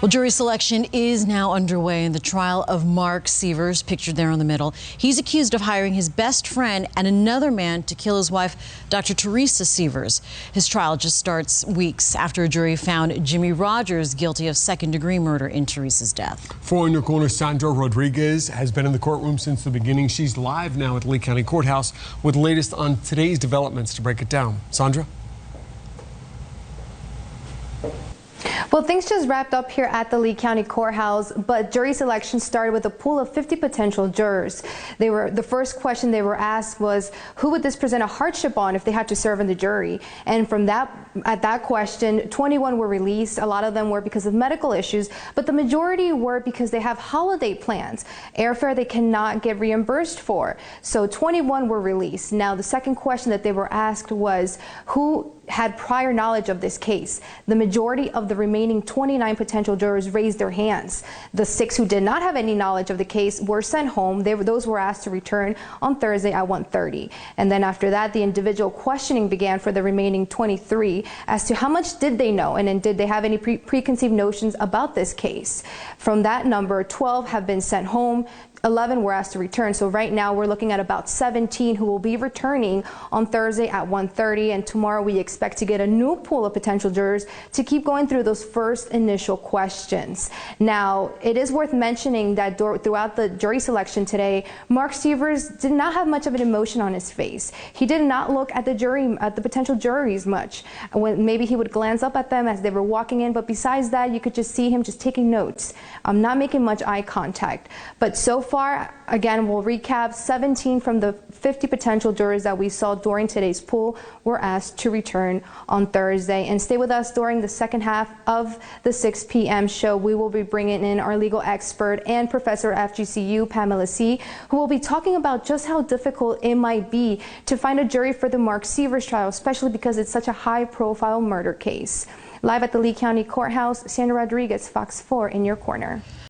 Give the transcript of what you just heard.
Well, jury selection is now underway in the trial of Mark Sievers, pictured there on the middle. He's accused of hiring his best friend and another man to kill his wife, Dr. Teresa Sievers. His trial just starts weeks after a jury found Jimmy Rogers guilty of second-degree murder in Teresa's death. For In Your Corner, Sandra Rodriguez has been in the courtroom since the beginning. She's live now at the Lee County Courthouse with the latest on today's developments to break it down. Sandra? Well, things just wrapped up here at the Lee County Courthouse, but jury selection started with a pool of 50 potential jurors. The first question they were asked was, who would this present a hardship on if they had to serve in the jury? And at that question, 21 were released. A lot of them were because of medical issues, but the majority were because they have holiday plans, airfare they cannot get reimbursed for. So 21 were released. Now, the second question that they were asked was, who had prior knowledge of this case? The majority of the remaining 29 potential jurors raised their hands. The 6 who did not have any knowledge of the case were sent home. Those were asked to return on Thursday at 1:30. And then after that, the individual questioning began for the remaining 23 as to how much did they know, and then did they have any preconceived notions about this case. From that number, 12 have been sent home. 11 were asked to return. So right now we're looking at about 17 who will be returning on Thursday at 1:30, and tomorrow we expect to get a new pool of potential jurors to keep going through those first initial questions. Now, it is worth mentioning that throughout the jury selection today, Mark Sievers did not have much of an emotion on his face. He did not look at the potential juries much. Maybe he would glance up at them as they were walking in, but besides that, you could just see him just taking notes, not making much eye contact. But so far, again, we'll recap, 17 from the 50 potential jurors that we saw during today's pool were asked to return on Thursday. And stay with us during the second half of the 6 p.m. show. We will be bringing in our legal expert and professor at FGCU, Pamela C., who will be talking about just how difficult it might be to find a jury for the Mark Sievers trial, especially because it's such a high-profile murder case. Live at the Lee County Courthouse, Sandra Rodriguez, Fox 4 in your corner.